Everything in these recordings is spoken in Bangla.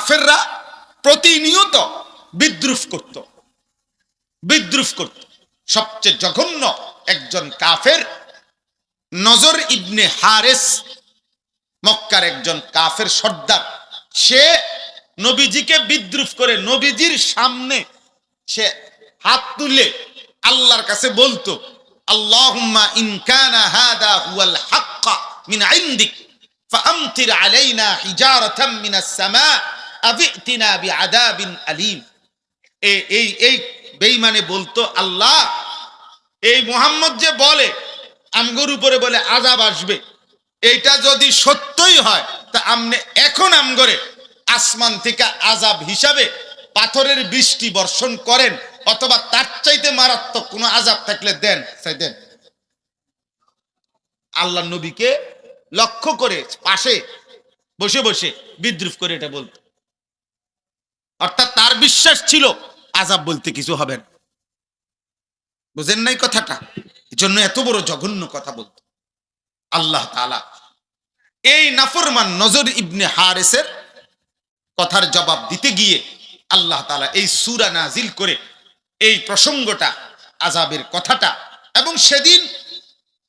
কাফেররা প্রতিনিয়ত বিদ্রুপ করত। সবচেয়ে জঘন্য একজন কাফের নজর ইবনে হারেস, মক্কার একজন কাফের সর্দার, সে নবীজিকে বিদ্রুপ করে নবীজির সামনে সে হাত তুলে আল্লাহর কাছে বলতো, আল্লাহুম্মা ইন কানা হাদা হুয়াল হাক্ক মিন ইনদিক ফাআমতির আলাইনা হিজারাতাম মিনাস সামা আবিতিনা বিআযাবিন আলীম। এই বেঈমানে বলতো, আল্লাহ, এই মুহাম্মদ যে বলে আমগোর উপরে বলে আযাব আসবে, এইটা যদি সত্যই হয় তা আমনে এখন আমগরে আসমান থেকে আযাব হিসাবে পাথরের বৃষ্টি বর্ষণ করেন, অথবা তার চাইতে মারাত্মক কোনো আযাব থাকলে দেন। আল্লাহ নবীকে লক্ষ্য করে পাশে বসে বসে বিদ্রুপ করে এটা বলতো। অর্থাৎ তার বিশ্বাস ছিল আযাব বলতে কিছু হবে না। বুঝেন নাই কথাটা? এজন্য এত বড় জঘন্য কথা বলতো। আল্লাহ তাআলা এই নাফরমান নজর ইবনে হারেসের কথার জবাব দিতে গিয়ে আল্লাহ তাআলা এই সূরা নাজিল করে এই প্রসঙ্গটা, আযাবের কথাটা, এবং সেদিন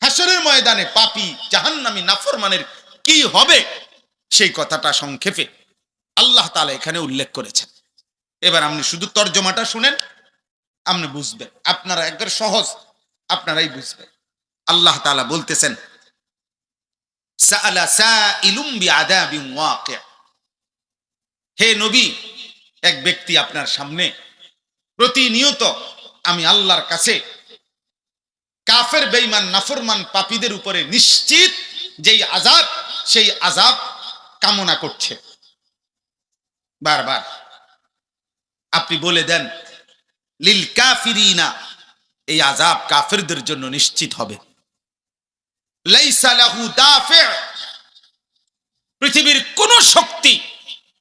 হাসরের ময়দানে পাপী জাহান্নামী নাফরমানের কি হবে সেই কথাটা সংক্ষেপে আল্লাহ তাআলা এখানে উল্লেখ করেছেন। এবার আপনি শুধু তর্জমাটা শুনেন, আপনি বুঝবেন। আপনারা একবার সহজ, আপনারাই বুঝবেন। আল্লাহ তাআলা বলতেছেন, সাআলা সাইলুম বিআযাবিন ওয়াকি'। হে নবী, এক ব্যক্তি আপনার সামনে প্রতিনিয়ত আমি আল্লাহর কাছে কাফের বেঈমান নাফরমান পাপীদের উপরে নিশ্চিত যেই আযাব, সেই আযাব কামনা করছে বারবার। আপনি বলে দেন, লিল কাফিরিনা, এই আযাব কাফেরদের জন্য নিশ্চিত হবে। লাইসা লাহু দাফি', পৃথিবীর কোন শক্তি,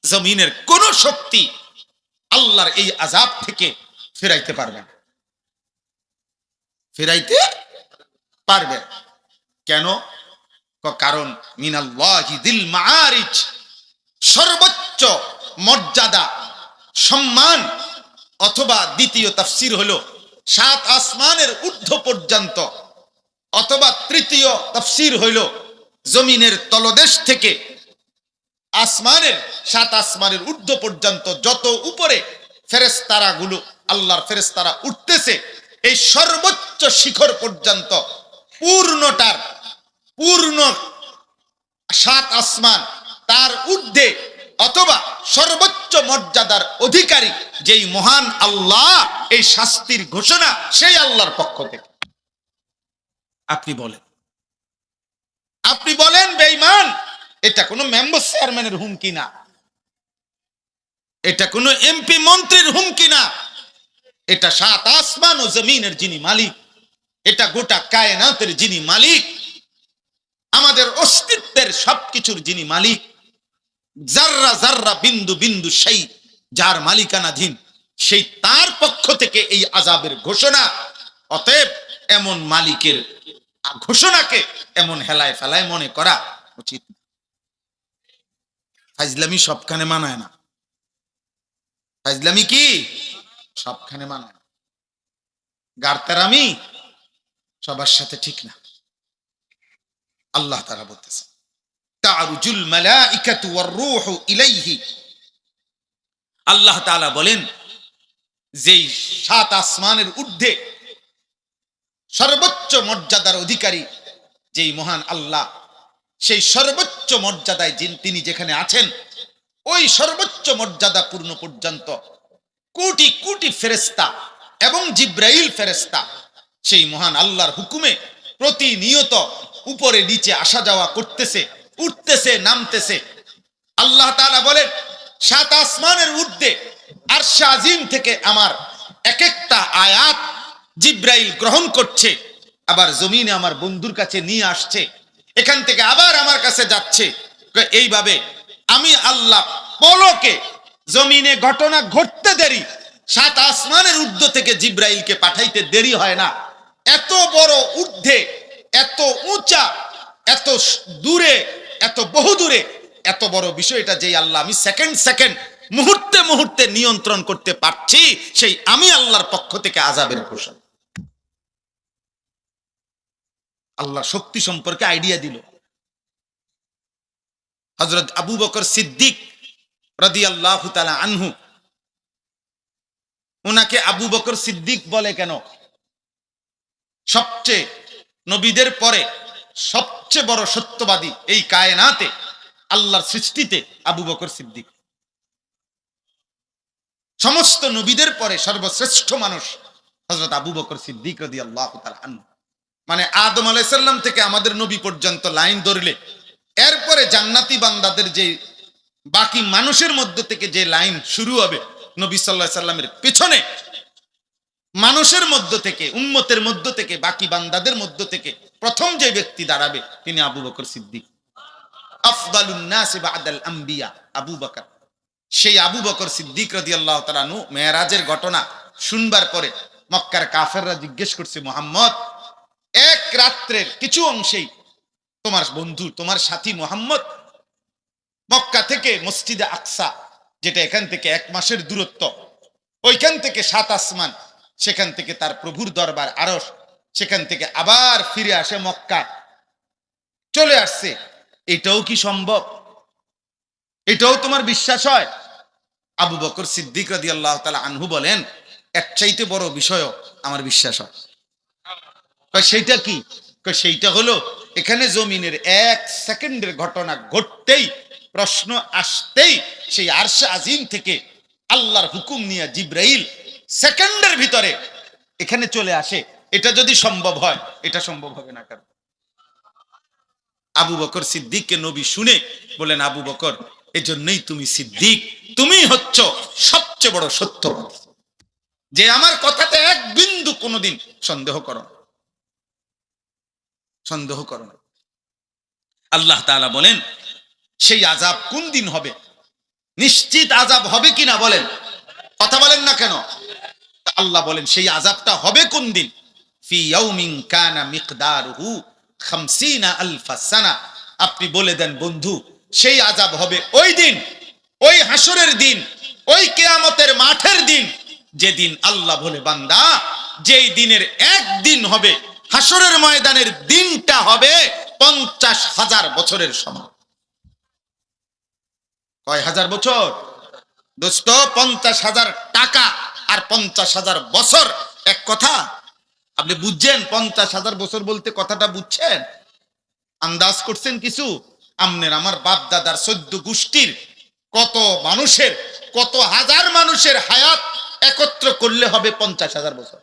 জমিনের কোন শক্তি আল্লাহর এই আযাব থেকে ফেরাইতে পারবে না। ফেরাইতে পারবে কেন? কারণ মিনাল্লাহি যিল মাআরিজ, সর্বোচ্চ মর্যাদা সম্মান, অথবা দ্বিতীয় তাফসীর হলো 7 আসমানের ঊর্ধ্ব পর্যন্ত, অথবা তৃতীয় তাফসীর হইল জমিনের তলদেশ থেকে আসমানের 7 আসমানের ঊর্ধ্ব পর্যন্ত যত উপরে ফেরেশতারাগুলো, আল্লাহর ফেরেশতারা উঠতেছে, এই সর্বোচ্চ শিখর পর্যন্ত পূর্ণ 7 আসমান, তার ঊর্ধ্বে অথবা সর্বোচ্চ মর্যাদার অধিকারী যেই মহান আল্লাহ, এই শাস্তির ঘোষণা সেই আল্লাহর পক্ষ থেকে। আপনি বলেন বেঈমান, এটা কোনো মেম্বার চেয়ারম্যানের হুমকি না, এটা কোনো এমপি মন্ত্রীর হুমকি না, এটা 7 আসমান ও জমিনের যিনি মালিক, এটা গোটা কায়নাতের যিনি মালিক, আমাদের অস্তিত্বের সবকিছুর যিনি মালিক, জাররা জাররা বিন্দু বিন্দু সেই যার মালিকানাধীন, সেই তার পক্ষ থেকে এই আযাবের ঘোষণা। অতএব এমন মালিকের ঘোষণাকে এমন হেলায় ফেলায় মনে করা উচিত। ফাজলামি সবখানে মানায় না। ফাজলামি কি সবখানে মানায় না। গারতারামি সবার সাথে ঠিক না। আল্লাহ তাআলা বলতেছেন, তা'রুজুল মালাইকাতু ওয়ার রূহু ইলাইহি। আল্লাহ তাআলা বলেন, যেই 7 আসমানের ঊর্ধ্বে সর্বোচ্চ মর্যাদার অধিকারী যেই মহান আল্লাহ, সেই সর্বোচ্চ মর্যাদায় তিনি যেখানে আছেন, ওই সর্বোচ্চ মর্যাদা পূর্ণ পর্যন্ত কোটি কোটি ফেরেশতা এবং জিব্রাইল ফেরেশতা সেই মহান আল্লাহর হুকুমে প্রতিনিয়ত উপরে নিচে আসা যাওয়া করতেছে, উঠতেছে, নামতেছে। আল্লাহ তাআলা বলেন, 7 আসমানের ঊর্ধ্বে আরশ আজিম থেকে আমার এক একটা আয়াত জিব্রাইল গ্রহণ করছে, আবার জমিনে আমার বন্ধুর কাছে নিয়ে আসছে, এখান থেকে আবার আমার কাছে যাচ্ছে। এইভাবে আমি আল্লাহ পলকে জমিনে ঘটনা ঘটতে দেরি, 7 আসমানের ঊর্ধ্ব থেকে জিব্রাইলকে পাঠাইতে দেরি হয় না। এত বড় ঊর্ধ্বে, এত উঁচা, এত দূরে, এত বহু দূরে, এত বড় বিষয়টা যেই আল্লাহ আমি সেকেন্ড মুহূর্তে মুহূর্তে নিয়ন্ত্রণ করতে পারছি, সেই আমি আল্লাহর পক্ষ থেকে আযাবের ঘোষণা। আল্লাহর শক্তি সম্পর্কে আইডিয়া দিল। হযরত আবু বকর সিদ্দিক রাদিয়াল্লাহু তাআলা আনহু, ওনাকে আবু বকর সিদ্দিক বলে কেন? সবচেয়ে নবীদের পরে সবচেয়ে বড় সত্যবাদী এই কায়নাতে, আল্লাহর সৃষ্টিতে আবু বকর সিদ্দিক। সমস্ত নবীদের পরে সর্বশ্রেষ্ঠ মানুষ হযরত আবু বকর সিদ্দিক রাদিয়াল্লাহু তাআলা আনহু। মানে আদম আলাইহিস সালাম থেকে আমাদের নবী পর্যন্ত লাইন ধরলে, এরপরে জান্নাতি বান্দাদের যে বাকি মানুষের মধ্য থেকে যে লাইন শুরু হবে, নবী সাল্লাল্লাহু আলাইহি সাল্লামের পেছনে মানুষের মধ্য থেকে, উম্মতের মধ্য থেকে, বাকি বান্দাদের মধ্য থেকে প্রথম যে ব্যক্তি দাঁড়াবে তিনি আবু বকর সিদ্দিক। আফদালুন নাস বা'দাল আম্বিয়া আবু বকর। সেই আবু বকর সিদ্দিক রাদিয়াল্লাহু তাআলা আনহু মেরাজের ঘটনা শুনবার পরে মক্কার কাফেররা জিজ্ঞেস করছে, মুহাম্মদ, এক রাত্রের কিছু অংশেই তোমার বন্ধু, তোমার সাথী মুহাম্মদ মক্কা থেকে মসজিদে আকসা, যেটা এখান থেকে 1 মাসের দূরত্ব, ওইখান থেকে 7 আসমান, সেখান থেকে তার প্রভুর দরবার আরশ, সেখান থেকে আবার ফিরে আসে মক্কা, চলে আসছে। এটাও কি সম্ভব? এটাও তোমার বিশ্বাস হয়? আবু বকর সিদ্দিক রাদিয়াল্লাহু তাআলা আনহু বলেন, এর চাইতে বড় বিষয়ও আমার বিশ্বাস হয়। সেইটা কি? সেইটা হলো, এখানে জমিনের 1 সেকেন্ডের ঘটনা ঘটতেই, প্রশ্ন আসতেই, সেই আরশে আজিম থেকে আল্লাহর হুকুম নিয়ে জিবরাইল সেকেন্ডের ভিতরে এখানে চলে আসে। এটা যদি সম্ভব হয়, এটা সম্ভব হবে না কেন? আবু বকর সিদ্দিককে নবী শুনে বলেন, আবু বকর, এজন্যই তুমি সিদ্দিক, তুমি হচ্ছ সবচেয়ে বড় সত্যবাদী, যে আমার কথাতে এক বিন্দু কোনোদিন সন্দেহ করো না, সন্দেহ করো না। আল্লাহ তাআলা বলেন, সেই আযাব কোন দিন হবে? নিশ্চিত আযাব হবে কিনা বলেন? কথা বলেন না কেন? আল্লাহ বলেন, সেই আযাবটা হবে কোন দিন? ফি ইয়াউমিন কানা মিকদারুহু 50 আলফ সানা। আপনি বলে দেন বন্ধু, সেই আযাব হবে ওই দিন, ওই হাসরের দিন, ওই কিয়ামতের মাঠের দিন, যেদিন আল্লাহ বলে, বান্দা, যেই দিনের একদিন হবে, হাসরের ময়দানের দিনটা হবে 50,000 বছরের সমান। কয় হাজার বছর দোস্ত? 50,000 টাকা আর 50,000 বছর এক কথা? আপনি বুঝছেন 50,000 বছর বলতে? কথাটা বুঝছেন? আন্দাজ করছেন কিছু? আমনের আমার বাপ দাদার 14 গোষ্ঠীর কত মানুষের, কত হাজার মানুষের হায়াত একত্র করলে হবে 50,000 বছর।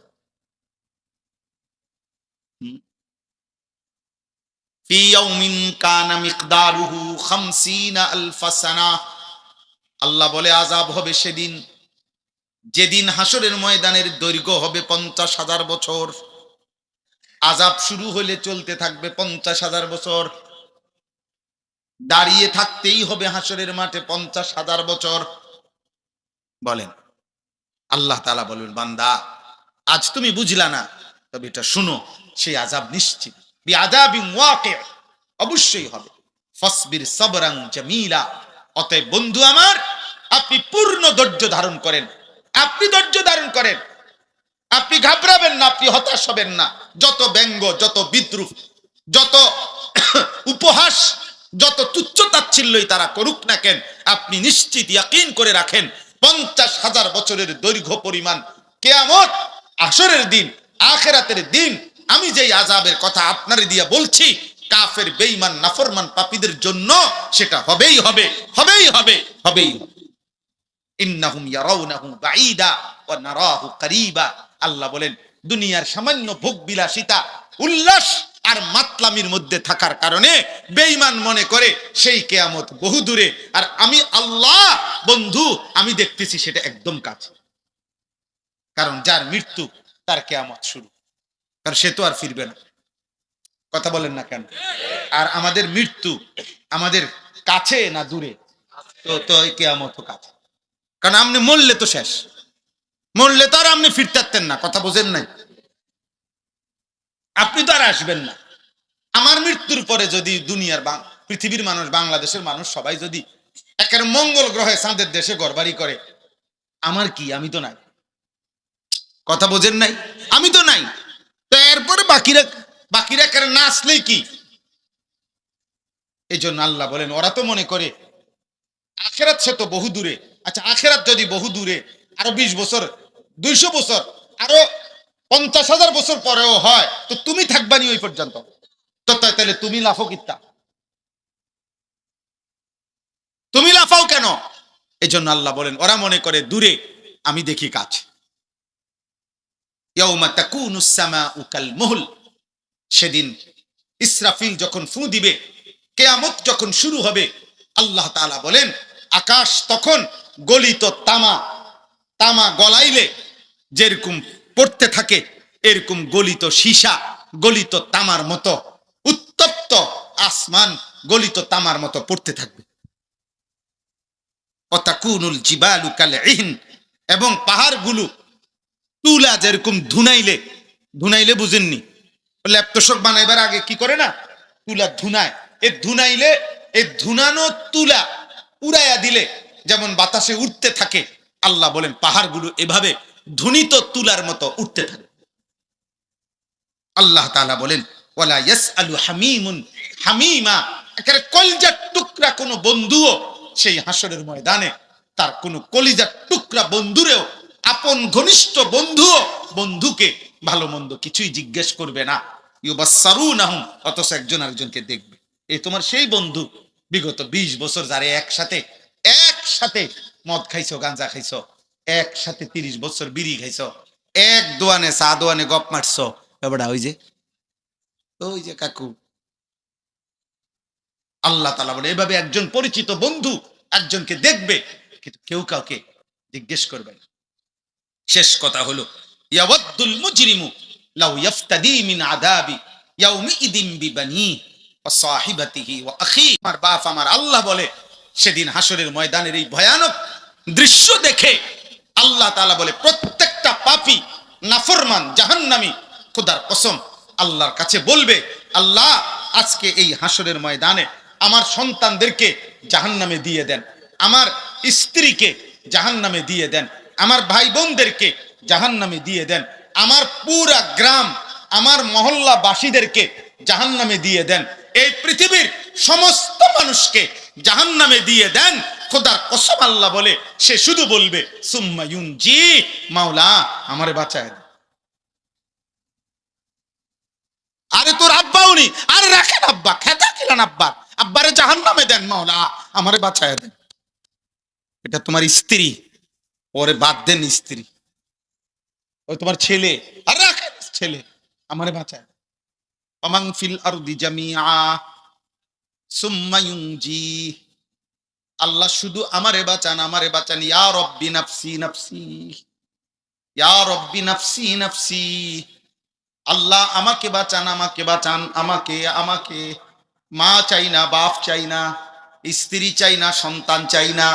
ফি ইয়াউমিন কানা মিকদারুহু 50 আলফ সানা। আল্লাহ বলে, আযাব হবে সেদিন, যেদিন হাসরের ময়দানের দৈর্ঘ্য হবে 50,000 বছর। আযাব শুরু হলে চলতে থাকবে 50,000 বছর, দাঁড়িয়ে থাকতেই হবে হাসরের মাঠে 50,000 বছর। বলেন, আল্লাহ তাআলা বলেন, বান্দা, আজ তুমি বুঝলা না, তবে এটা শুনো, সেই আযাব নিশ্চিত, বিআযাবিন ওয়াকি', অবশ্যই হবে। ফাসবির সাবরান জামিলা। অতএব বন্ধু আমার, আপনি পূর্ণ ধৈর্য ধারণ করেন, আপনি ধৈর্য ধারণ করেন, আপনি ঘাবড়াবেন না, আপনি হতাশ হবেন না। যত ব্যঙ্গ, যত বিদ্রুপ, যত উপহাস, যত তুচ্ছতাচ্ছিল্যই তারা করুক না কেন, আপনি নিশ্চিত ইয়াকিন করে রাখেন, 50,000 বছরের দৈর্ঘ্য পরিমাণ কিয়ামত, আসরের দিন, আখিরাতের দিন, আমি যেই আযাবের কথা আপনারে দিয়া বলছি, কাফের, বেঈমান, নাফরমান, পাপীদের জন্য সেটা হবেই হবে, হবেই হবে, হবেই হবে। ইন্নাহুম ইয়ারাউনাহু বাঈদা ওয়া নারাহু করিবা। আল্লাহ বলেন, দুনিয়ার সামান্য ভোগ বিলাসিতা, উল্লাস আর মাতলামির মধ্যে থাকার কারণে বেঈমান মনে করে সেই কিয়ামত বহু দূরে, আর আমি আল্লাহ বন্ধু, আমি দেখতেছি সেটা একদম কাছে। কারণ যার মৃত্যু তার কিয়ামত শুরু, কারণ সে তো আর ফিরবে না। কথা বলেন না কেন? আর আমাদের মৃত্যু আমাদের কাছে না দূরে? তো এই কিয়ামত কাছে, কারণ আপনি মরলে তো শেষ, মরলে তো আর আপনি ফিরতে পারতেন না। কথা বোঝেন নাই? আপনি তো আর আসবেন না। আমার মৃত্যুর পরে যদি দুনিয়ার, পৃথিবীর মানুষ, বাংলাদেশের মানুষ সবাই যদি একের মঙ্গল গ্রহে চাঁদের দেশে ঘরবাড়ি করে। আমার কি? আমি তো নাই। কথা বোঝেন নাই? আমি তো নাই। তো এরপরে বাকিরা বাকিরা কেন না আসলেই কি? এই জন্য আল্লাহ বলেন ওরা তো মনে করে আখেরাত সে তো বহু দূরে। আচ্ছা, আখেরাত যদি বহু দূরে, আরো 20 বছর, 200 বছর, আরো 50,000 বছর পরেও হয়, তো তুমি থাকবানি ওই পর্যন্ত। তো তাহলে তুমি লাফো কিত্তা? তুমি লাফাও কেন? এই জন্য আল্লাহ বলেন ওরা মনে করে দূরে, আমি দেখি কাছে। ইয়াউমা তাকুনুস সামাউ কাল মুহল, সেদিন ইসরাফিল যখন ফু দিবে, কিয়ামত যখন শুরু হবে, আল্লাহ তাআলা বলেন আকাশ তখন গলিত তামা, তামা গলাইলে যেরকম পড়তে থাকে, এরকম গলিত সীসা, গলিত তামার মতো, উত্তপ্ত আসমান গলিত তামার মতো পড়তে থাকবে। ওয়াতাকুনুল জিবালু কাল ইহন, এবং পাহাড়গুলো তুলা যেরকম ধুনাইলে, ধুনাইলে বুঝেননি? ল্যাপটপ বানাইবার আগে কি করে না, তুলা ধুনায়। এ ধুনাইলে, এই ধুনানো তুলা উড়াইয়া দিলে যেমন বাতাসে উঠতে থাকে, আল্লাহ বলেন পাহাড়গুলো এভাবে ধুনিত তুলার মতো উঠতে থাকে। আল্লাহ তাআলা বলেন ওয়ালা ইয়াসআলু হামিমুন হামিমা, একেবারে কলিজার টুকরা কোন বন্ধুও সেই হাসরের ময়দানে তার কোন কলিজার টুকরা বন্ধুরেও, আপন ঘনিষ্ঠ বন্ধুও বন্ধুকে ভালো মন্দ কিছুই জিজ্ঞেস করবে না। ইউবাসসারুনাহুম, অথচ একজন আরেকজনকে দেখবে। এই তোমার সেই বন্ধু, বিগত 20 বছর যারে একসাথে একসাথে মদ খাইছো, গাঁজা খাইছো, একসাথে 30 বছর বিড়ি খাইছো, এক দোয়ানে চা দোয়ানে গপ মারছো, এবারে ওই যে কাকু। আল্লাহ তাআলা বলে এভাবে একজন পরিচিত বন্ধু একজনকে দেখবে, কিন্তু কেউ কাউকে জিজ্ঞেস করবে না। শেষ কথা হলো ইয়াওয়াদ্দুল মুজরিমু লাউ ইফতাদি মিন আযাবি ইয়াউমিইদিন বিবানি ওয়া সাহিবাতিহি ওয়া আখি। আমার বাপ, আমার আল্লাহ বলে সেদিন হাসরের ময়দানের এই ভয়ানক দৃশ্য দেখে আল্লাহ তাআলা বলে প্রত্যেকটা পাপী নাফরমান জাহান্নামী খোদার কসম আল্লাহর কাছে বলবে, আল্লাহ আজকে এই হাসরের ময়দানে আমার সন্তানদেরকে জাহান্নামে দিয়ে দেন, আমার স্ত্রীকে জাহান্নামে দিয়ে দেন, আমার ভাই বোনদেরকে জাহান্নামে দিয়ে দেন, আমার পুরা গ্রাম, আমার মহল্লাবাসীদেরকে জাহান্নামে দিয়ে দেন, এই পৃথিবীর সমস্ত মানুষকে জাহান্নামে দিয়ে দেন। খোদার কসম আল্লাহ বলে সে শুধু বলবে সুম্মা ইউনজি, মাওলা আমারে বাঁচায় দেন। আরে তোর আব্বাও নি, আরে রাখেন আব্বা, খেতা কিলান আব্বা, আব্বারে জাহান্নামে দেন, মাওলা আমারে বাঁচায় দেন। এটা তোমার স্ত্রী, ওরে বাদ দেন স্ত্রী। ওই তোমার ছেলে, আর রাখেন ছেলে, আমারে বাঁচায়। ওমান ফিল আরদি জামিআ সুম্মা ইউনজি, আল্লাহ শুধু আমারে বাঁচান, আমারে বাঁচান। ইয়া রব্বি নাফসি নাফসি, ইয়া রব্বি নাফসি নাফসি, আল্লাহ আমাকে বাঁচান, আমাকে বাঁচান, আমাকে আমাকে। মা চাই না, বাপ চাই না, স্ত্রী চাই না, সন্তান চাই না,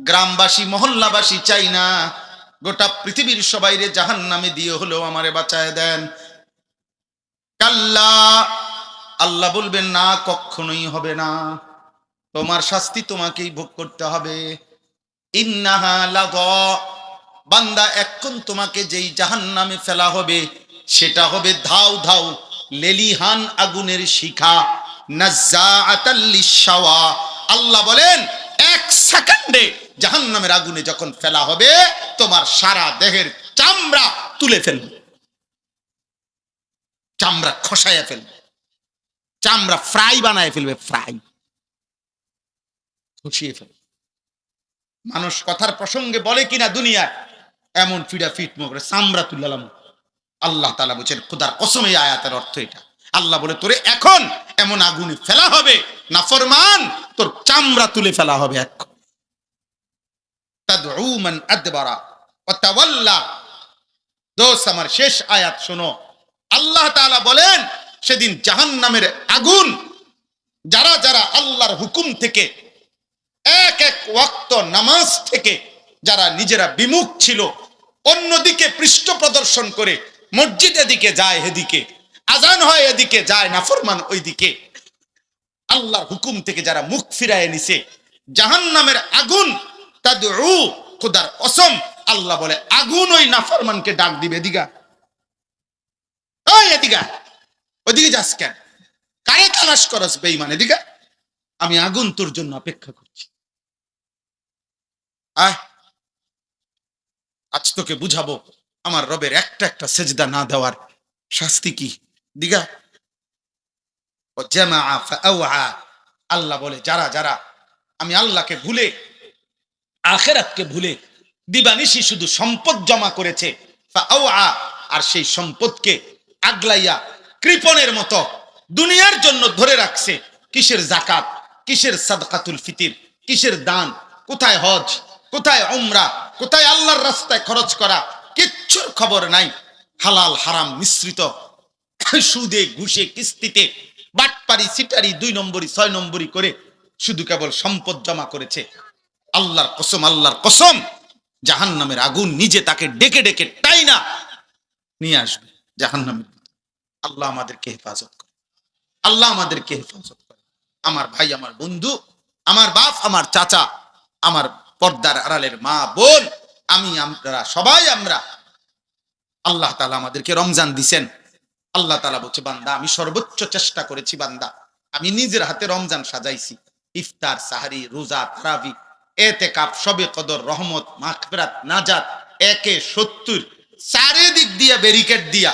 গ্রামবাসী মহল্লাবাসী চাই না, গোটা পৃথিবীর সবাইরে জাহান্নামে দিয়ে হলেও আমারে বাঁচায় দেন। কাল্লা, আল্লাহ বলবেন না, কখনোই হবে না, তোমার শাস্তি তোমাকেই ভোগ করতে হবে। ইন্নাহা লাযা, বান্দা এখন তোমাকে যেই জাহান্নামে ফেলা হবে সেটা হবে ধাউ ধাউ লেলিহান আগুনের শিখা, নাজ্জাআতাল লিশাওয়া। আল্লাহ বলেন 1 সেকেন্ডে জাহান্নামের আগুনে যখন ফেলা হবে তোমার সারা দেহের চামড়া তুলে ফেলবে, চামড়া খসাইয়া ফেলবে, চামড়া ফ্রাই বানায় ফেলবে, ফ্রাই খসিয়ে ফেলবে। মানুষ কথার প্রসঙ্গে বলে কিনা দুনিয়ায়, এমন ফিডা ফিট করে চামড়া তুললাম। আল্লাহ তাআলা বলেন খোদার কসম, এই আয়াতের অর্থ এটা। আল্লাহ বলে তোরে এখন এমন আগুনে ফেলা হবে, নাফরমান তোর চামড়া তুলে ফেলা হবে এখন। তাদউ মান আদবারা ওয়া তাওয়াল্লা। দোস্ত আমার, শেষ আয়াত শোনো। আল্লাহ তাআলা বলেন সেদিন জাহান্নামের আগুন, যারা যারা আল্লাহর হুকুম থেকে, এক এক ওয়াক্ত নামাজ থেকে যারা নিজেরা বিমুখ ছিল, অন্যদিকে পৃষ্ঠ প্রদর্শন করে মসজিদ এদিকে যায়, এদিকে আজান হয়, এদিকে যায় নাফরমান ওইদিকে, আল্লাহর হুকুম থেকে যারা মুখ ফিরায় নিছে, জাহান্নামের আগুন তাদউ, খোদার কসম আল্লাহ বলে আগুন ওই নাফরমানকে ডাক দিবে, এদিকে ওই এদিকে, ওইদিকে যাস কেন, কারে তালাশ করস বেঈমান, এদিকে আমি আগুন তোর জন্য অপেক্ষা করছি। আজ তোকে বুঝাবো আমার রবের একটা একটা সেজদা না দেওয়ার শাস্তি কি। দিগা ও জামা ফাআওয়া, আল্লাহ বলে যারা যারা আমি আল্লাহকে ভুলে আখিরাতকে ভুলে দিবানিশি শুধু সম্পদ জমা করেছে, ফাআওয়া, আর সেই সম্পদকে আগলাইয়া কৃপণের মতো দুনিয়ার জন্য ধরে রাখছে। কিসের যাকাত, কিসের সাদকাতুল ফিতির, কিসের দান, কোথায় হজ, কোথায় উমরা, কোথায় আল্লাহর রাস্তায় খরচ করা, কিচ্ছুর খবর নাই। হালাল হারাম মিশ্রিত সুদে ঘুষে কিস্তিতে বাটপারি সিটারি 2 নম্বরি 6 নম্বরি করে শুধু কেবল সম্পদ জমা করেছে। আল্লাহর কসম, আল্লাহর কসম, জাহান্নামের আগুন নিজে তাকে ডেকে ডেকে টাইনা নিয়ে আসবে জাহান্নামের। আল্লাহ আমাদেরকে হেফাজত করে, আল্লাহ আমাদেরকে হেফাজত করে। আমার ভাই, আমার বন্ধু, আমার বাপ, আমার চাচা, আমার পর্দার আড়ালের মা বোন, আমরা সবাই আল্লাহ তাআলা আমাদেরকে রমজান দিছেন। আল্লাহ তাআলা বলছে বান্দা আমি সর্বোচ্চ চেষ্টা করেছি, বান্দা আমি নিজের হাতে রমজান সাজাইছি। ইফতার, সাহারি, রোজা, তারাবি, এতেকাফ, শবে কদর, রহমত, মাগফিরাত, নাজাত, 1-70 চারিদিক দিয়া ব্যারিকেড দিয়া,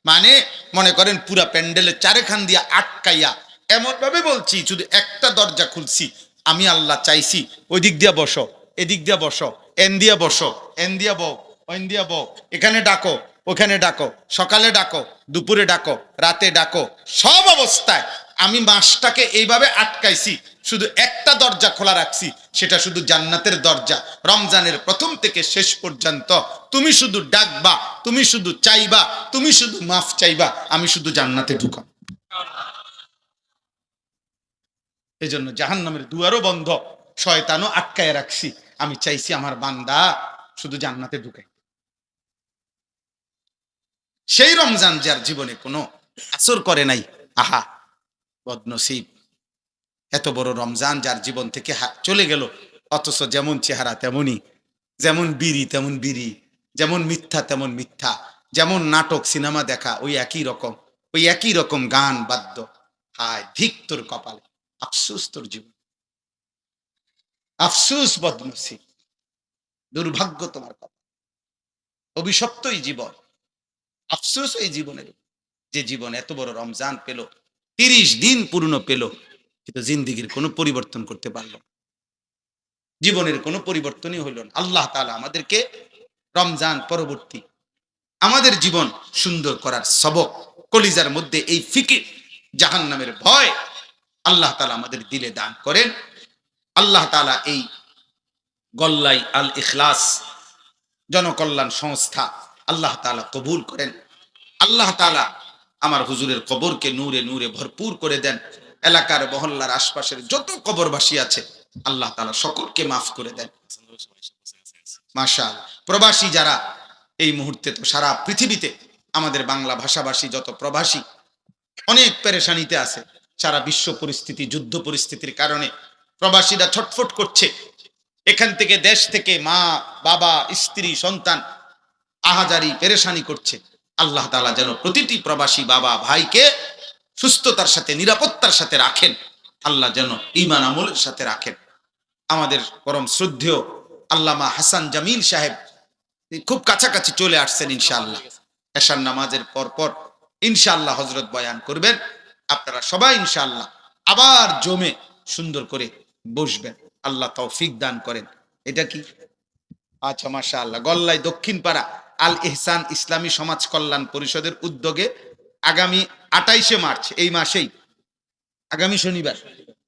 মানে মনে করেন পুরা প্যান্ডেলের চারখান দিয়া আটকাইয়া, এমন ভাবে বলছি শুধু একটা দরজা খুলছি। আমি আল্লাহ চাইছি ওই দিক দিয়া বসো, এদিক দিয়া বসো, এন দিয়া বসো, এন দিয়া বউ, ওইন দিয়া বউ, এখানে ডাকো, ওখানে ডাকো, সকালে ডাকো, দুপুরে ডাকো, রাতে ডাকো, সব অবস্থায় আমি মাসটাকে এইভাবে আটকাইছি। শুধু একটা দরজা খোলা রাখছি, সেটা শুধু জান্নাতের দরজা। রমজানের প্রথম থেকে শেষ পর্যন্ত তুমি শুধু ডাকবা, তুমি শুধু চাইবা, তুমি শুধু মাফ চাইবা, আমি শুধু জান্নাতে ঢুকাব। এই জন্য জাহান্নামের দুয়ারও বন্ধ, শয়তানও আটকায় রাখছি। আমি চাইছি আমার বান্দা শুধু জান্নাতে ঢুকাই। সেই রমজান যার জীবনে কোনো আসর করে নাই, আহা বদনসিব। এত বড় রমজান যার জীবন থেকে চলে গেল, অথচ যেমন চেহারা তেমনই, যেমন বিড়ি তেমন বিড়ি, যেমন মিথ্যা তেমন মিথ্যা, যেমন নাটক সিনেমা দেখা ওই একই রকম, ওই একই রকম গান বাদ্য। হায় ধিক তোর কপালে, আফসুস তোর জীবন, আফসুস বদনসিব, দুর্ভাগ্য তোমার কপাল, অভিশপ্তই জীবন, আফসুস এই জীবনের, যে জীবন এত বড় রমজান পেল, 30 দিন পূর্ণ পেল, কিন্তু জিন্দিগির কোনো পরিবর্তন করতে পারল না, জীবনের কোনো পরিবর্তনই হইল না। আল্লাহ তাআলা আমাদেরকে রমজান পরবর্তী আমাদের জীবন সুন্দর করার সবক, কলিজার মধ্যে এই ফিকির, জাহান্নামের ভয় আল্লাহ তাআলা আমাদের দিলে দান করেন। আল্লাহ তাআলা এই গল্লাই আল ইখলাস জনকল্যাণ সংস্থা আল্লাহ তাআলা কবুল করেন। আল্লাহ তাআলা আমার হুজুরের কবরকে নূরে নূরে ভরপুর করে দেন। এলাকার মহল্লার আশপাশের যত কবরবাসী আছে আল্লাহ তাআলা সকলকে মাফ করে দেন। মাশাআল্লাহ। প্রবাসী যারা এই মুহূর্তে, তো সারা পৃথিবীতে আমাদের বাংলা ভাষাভাষী যত প্রবাসী অনেক পেরেশানিতে আছে। সারা বিশ্ব পরিস্থিতি, যুদ্ধ পরিস্থিতির কারণে প্রবাসীরা ছটফট করছে। এখান থেকে, দেশ থেকে মা বাবা স্ত্রী সন্তান আহাজারি পেরেশানি করছে। আল্লাহ তাআলা যেন প্রতিটি প্রবাসী বাবা ভাইকে সুস্থতার সাথে, নিরাপত্তার সাথে রাখেন। আল্লাহ যেন ঈমান আমলের সাথে রাখেন। আমাদের পরম শ্রদ্ধেয় আল্লামা হাসান জামিল সাহেব খুব কাছাকাছি চলে আসছেন। ইনশাআল্লাহ এশার নামাজের পর ইনশাআল্লাহ হযরত বয়ান করবেন। আপনারা সবাই ইনশাআল্লাহ আবার জমে সুন্দর করে বসবেন। আল্লাহ তৌফিক দান করেন। এটা কি? আচ্ছা, মাশাআল্লাহ। গল্লাই দক্ষিণ পাড়া আল ইহসান ইসলামী সমাজ কল্যাণ পরিষদের উদ্যোগে আগামী 28শে মার্চ, এই মাসেই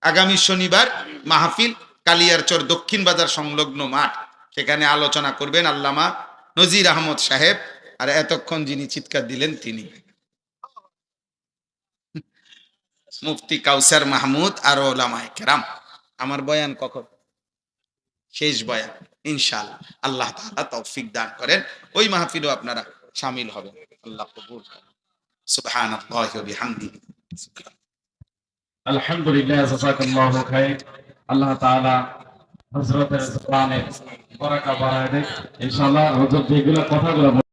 আগামী শনিবার মাহফিল, কালিয়ারচর দক্ষিণ বাজার সংলগ্ন মাঠ। সেখানে আলোচনা করবেন আল্লামা নজির আহমদ সাহেব, আর এতক্ষণ যিনি চিৎকার দিলেন তিনি মুফতি কাউসার মাহমুদ আর ওলামায়ে কেরাম। আমার বয়ান কখন? শেষ বয়ান ইনশাআল্লাহ। আল্লাহ তাআলা তৌফিক দান করেন। ওই মাহফিলও আপনারা শামিল হবেন। আল্লাহ কবুল করেন। সুবহানাল্লাহি ওয়া বিহামদিহি। আলহামদুলিল্লাহ, জাযাকাল্লাহু খাইর। আল্লাহ তাআলা হযরতের জবানে বরাকা বাড়ায় দেয় ইনশাআল্লাহ। হযরত যেগুলা কথাগুলো